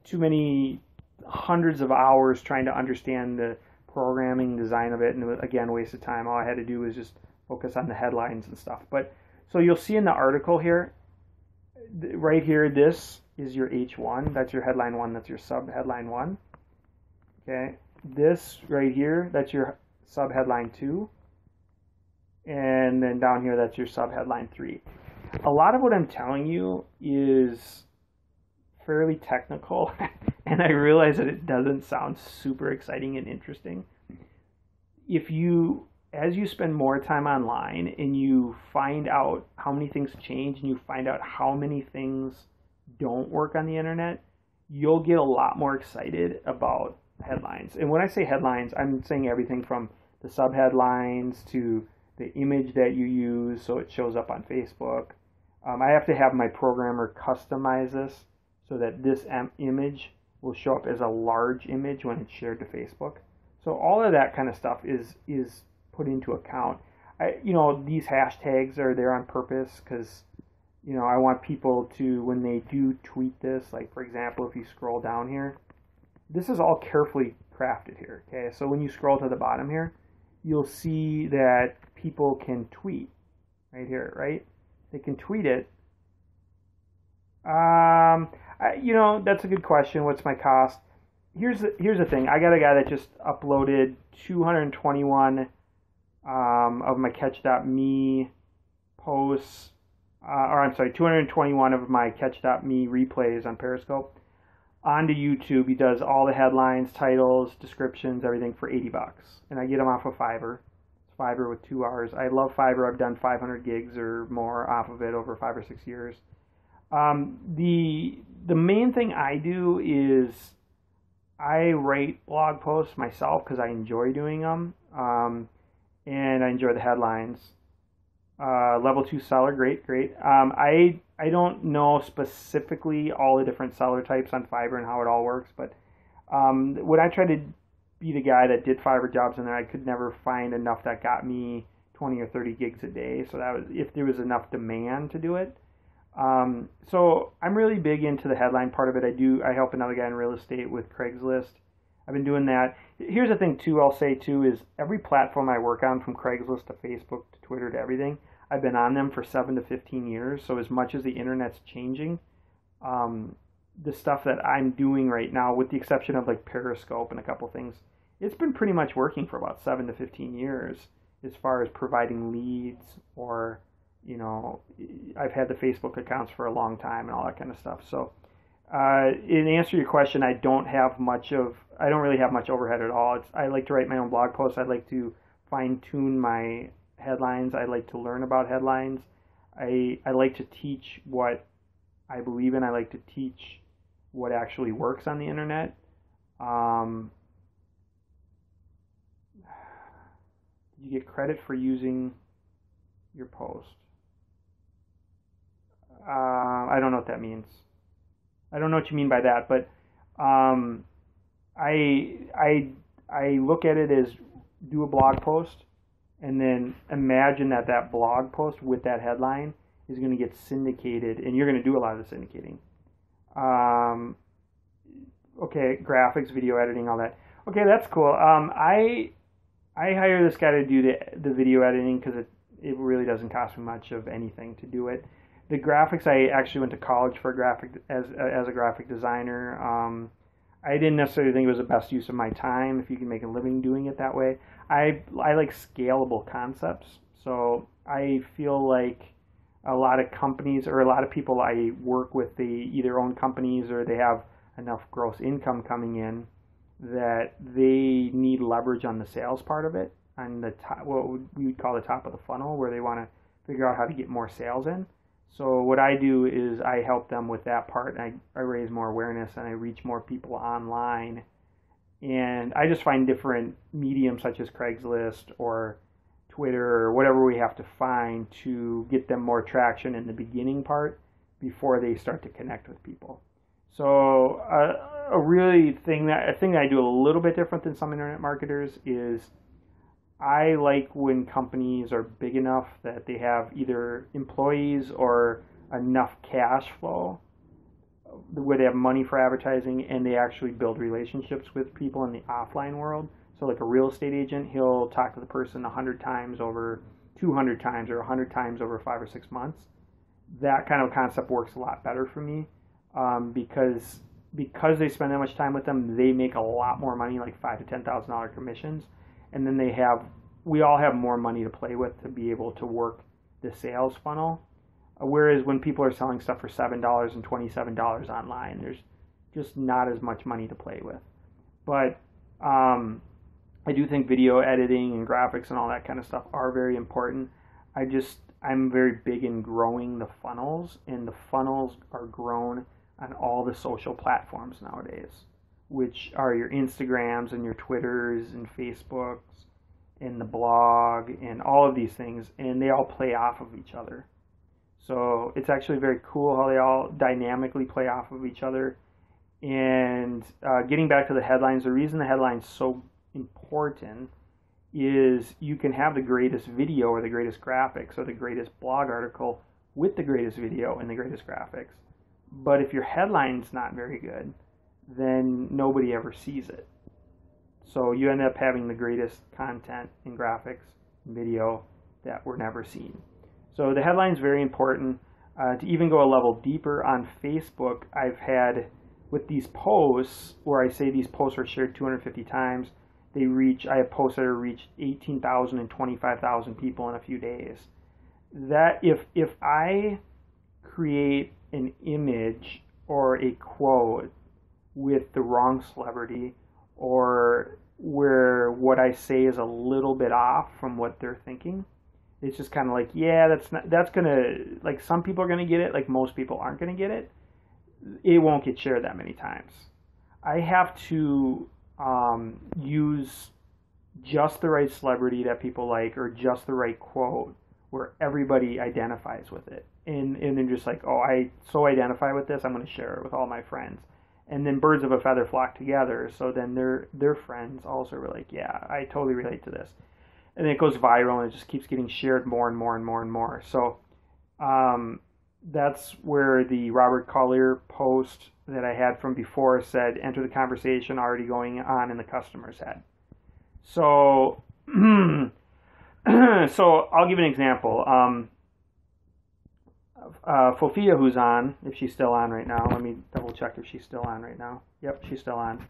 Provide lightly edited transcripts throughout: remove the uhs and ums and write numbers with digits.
too many hundreds of hours trying to understand the programming design of it, and again, waste of time. All I had to do was just focus on the headlines and stuff. But so you'll see in the article here, right here, this is your H1. That's your headline 1. That's your sub headline 1. Okay, this right here, that's your sub headline 2, and then down here, that's your sub headline 3. A lot of what I'm telling you is fairly technical, and I realize that it doesn't sound super exciting and interesting. As you spend more time online and you find out how many things change and you find out how many things don't work on the internet, you'll get a lot more excited about headlines. And when I say headlines, I'm saying everything from the subheadlines to the image that you use so it shows up on Facebook. I have to have my programmer customize this so that this image will show up as a large image when it's shared to Facebook. So all of that kind of stuff is put into account. These hashtags are there on purpose because, I want people to, when they do tweet this, like for example, if you scroll down here, this is all carefully crafted here. Okay, so when you scroll to the bottom here, you'll see that people can tweet right here, right? They can tweet it. That's a good question. What's my cost? Here's the thing. I got a guy that just uploaded 221 of my Catch.me posts, 221 of my Catch.me replays on Periscope onto YouTube. He does all the headlines, titles, descriptions, everything for $80, and I get them off of Fiverr. It's Fiverr with 2 R's. I love Fiverr. I've done 500 gigs or more off of it over 5 or 6 years. The main thing I do is I write blog posts myself because I enjoy doing them, and I enjoy the headlines. Level 2 seller, great. I don't know specifically all the different seller types on Fiverr and how it all works, but when I tried to be the guy that did Fiverr jobs in there, I could never find enough that got me 20 or 30 gigs a day. So that was if there was enough demand to do it. So I'm really big into the headline part of it. I help another guy in real estate with Craigslist. I've been doing that. Here's the thing too, I'll say too, is every platform I work on, from Craigslist to Facebook to Twitter to everything, I've been on them for 7 to 15 years. So as much as the internet's changing, the stuff that I'm doing right now, with the exception of like Periscope and a couple things, it's been pretty much working for about 7 to 15 years as far as providing leads, or I've had the Facebook accounts for a long time and all that kind of stuff. So in answer to your question, I don't really have much overhead at all. I like to write my own blog posts. I like to fine tune my headlines. I like to learn about headlines. I like to teach what I believe in. I like to teach what actually works on the internet. You get credit for using your post. I don't know what that means. I don't know what you mean by that, but I look at it as do a blog post and then imagine that blog post with that headline is going to get syndicated, and you're going to do a lot of the syndicating. Okay, graphics, video editing, all that. Okay, that's cool. I hire this guy to do the video editing because it really doesn't cost me much of anything to do it. The graphics, I actually went to college for as a graphic designer. I didn't necessarily think it was the best use of my time if you can make a living doing it that way. I like scalable concepts, so I feel like a lot of companies or a lot of people I work with, they either own companies or they have enough gross income coming in that they need leverage on the sales part of it, on the top, what we would call the top of the funnel, where they want to figure out how to get more sales in. So what I do is I help them with that part, and I raise more awareness and I reach more people online. And I just find different mediums such as Craigslist or Twitter or whatever we have to find to get them more traction in the beginning part before they start to connect with people. So a thing that I do a little bit different than some internet marketers is I like when companies are big enough that they have either employees or enough cash flow where they have money for advertising and they actually build relationships with people in the offline world. So like a real estate agent, he'll talk to the person 100 times over 200 times or 100 times over 5 or 6 months. That kind of concept works a lot better for me, because they spend that much time with them, they make a lot more money, like $5,000 to $10,000 commissions, and then we all have more money to play with to be able to work the sales funnel. Whereas when people are selling stuff for $7 and $27 online, there's just not as much money to play with. But I do think video editing and graphics and all that kind of stuff are very important. I'm very big in growing the funnels, and the funnels are grown on all the social platforms nowadays, which are your Instagrams and your Twitters and Facebooks and the blog and all of these things, and they all play off of each other. So it's actually very cool how they all dynamically play off of each other. And getting back to the headlines, the reason the headline's so important is you can have the greatest video or the greatest graphics or the greatest blog article with the greatest video and the greatest graphics. But if your headline's not very good, then nobody ever sees it. So you end up having the greatest content and graphics and video that were never seen. So the headline's very important. To even go a level deeper on Facebook, I've had with these posts where I say these posts are shared 250 times, I have posts that have reached 18,000 and 25,000 people in a few days. That if I create an image or a quote with the wrong celebrity, or where what I say is a little bit off from what they're thinking, it's just kind of like, yeah, that's gonna, like, some people are gonna get it, like most people aren't gonna get it. It won't get shared that many times. I have to use just the right celebrity that people like, or just the right quote where everybody identifies with it, and then just like, oh, I so identify with this, I'm going to share it with all my friends, and then birds of a feather flock together. So then their friends also are like, yeah, I totally relate to this, and then it goes viral and it just keeps getting shared more and more and more and more. So that's where the Robert Collier post that I had from before said, enter the conversation already going on in the customer's head. So, so I'll give an example. Fofia, who's on, if she's still on right now, let me double check if she's still on right now. Yep, she's still on.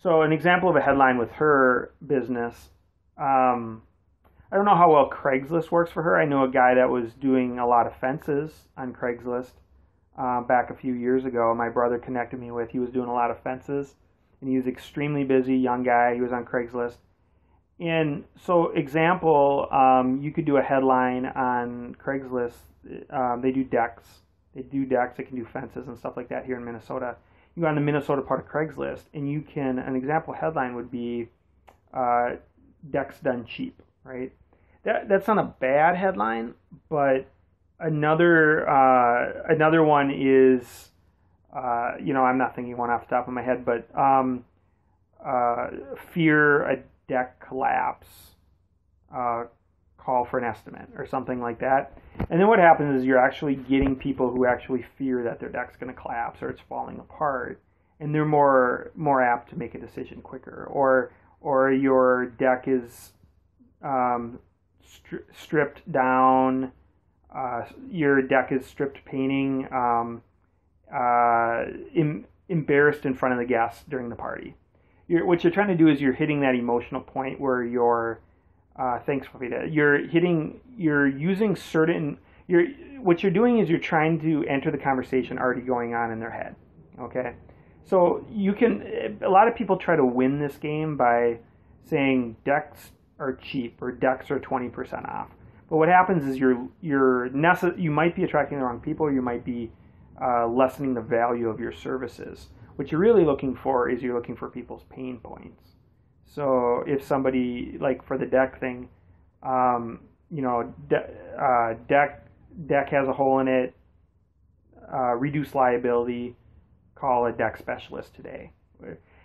So an example of a headline with her business, I don't know how well Craigslist works for her. I know a guy that was doing a lot of fences on Craigslist back a few years ago. My brother connected me with. He was doing a lot of fences, and he was extremely busy, young guy. He was on Craigslist. And so, example, you could do a headline on Craigslist. They do decks. They can do fences and stuff like that here in Minnesota. You go on the Minnesota part of Craigslist, and you can, an example headline would be decks done cheap, right? That's not a bad headline, but another one is, I'm not thinking one off the top of my head, but fear a deck collapse, call for an estimate or something like that. And then what happens is you're actually getting people who actually fear that their deck's going to collapse or it's falling apart, and they're more apt to make a decision quicker. Or your deck is stripped down, your deck is stripped painting, embarrassed in front of the guests during the party. What you're trying to do is you're hitting that emotional point where you're, thanks for that. What you're doing is you're trying to enter the conversation already going on in their head. Okay. So a lot of people try to win this game by saying decks are cheap or decks are 20% off. But what happens is you might be attracting the wrong people, or you might be lessening the value of your services. What you're really looking for is you're looking for people's pain points. So if somebody, like for the deck thing, deck has a hole in it, reduce liability, call a deck specialist today.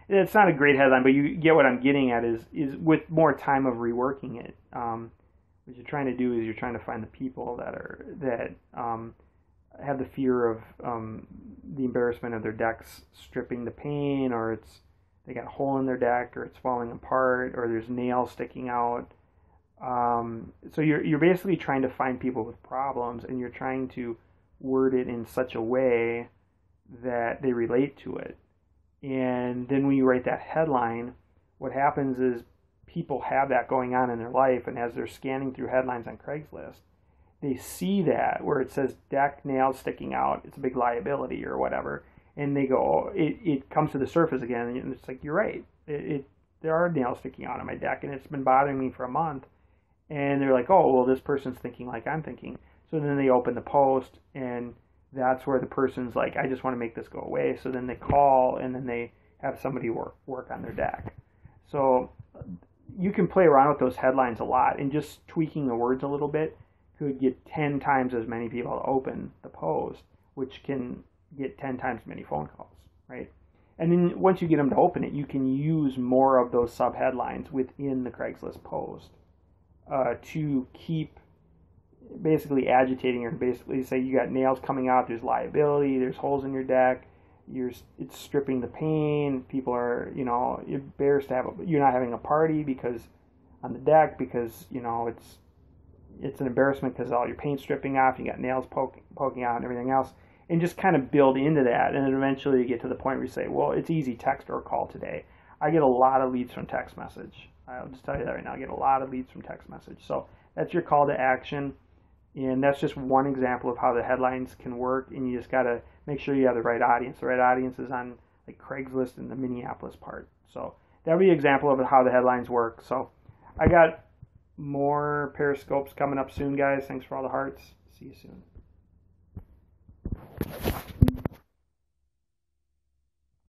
It's not a great headline, but you get what I'm getting at is with more time of reworking it, what you're trying to do is you're trying to find the people that have the fear of the embarrassment of their decks stripping the paint, or they got a hole in their deck, or it's falling apart, or there's nails sticking out. So you're basically trying to find people with problems, and you're trying to word it in such a way that they relate to it. And then when you write that headline, what happens is people have that going on in their life, and as they're scanning through headlines on Craigslist, they see that where it says deck nails sticking out, it's a big liability or whatever, and they go, it comes to the surface again, and it's like, you're right, there are nails sticking out on my deck, and it's been bothering me for a month. And they're like, oh, well, this person's thinking like I'm thinking. So then they open the post, and that's where the person's like, I just want to make this go away. So then they call, and then they have somebody work on their deck. So you can play around with those headlines a lot, and just tweaking the words a little bit could get 10 times as many people to open the post, which can get 10 times as many phone calls, right? And then once you get them to open it, you can use more of those sub-headlines within the Craigslist post to keep basically agitating, or basically say you got nails coming out, there's liability, there's holes in your deck, it's stripping the paint, people are, embarrassed to you're not having a party because on the deck, because, it's an embarrassment because all your paint's stripping off, you got nails poking out and everything else, and just kind of build into that, and then eventually you get to the point where you say, well, it's easy, text or call today. I get a lot of leads from text message. I'll just tell you that right now. I get a lot of leads from text message. So that's your call to action. And that's just one example of how the headlines can work. And you just got to make sure you have the right audience. The right audience is on like Craigslist and the Minneapolis part. So that'll be an example of how the headlines work. So I got more Periscopes coming up soon, guys. Thanks for all the hearts. See you soon.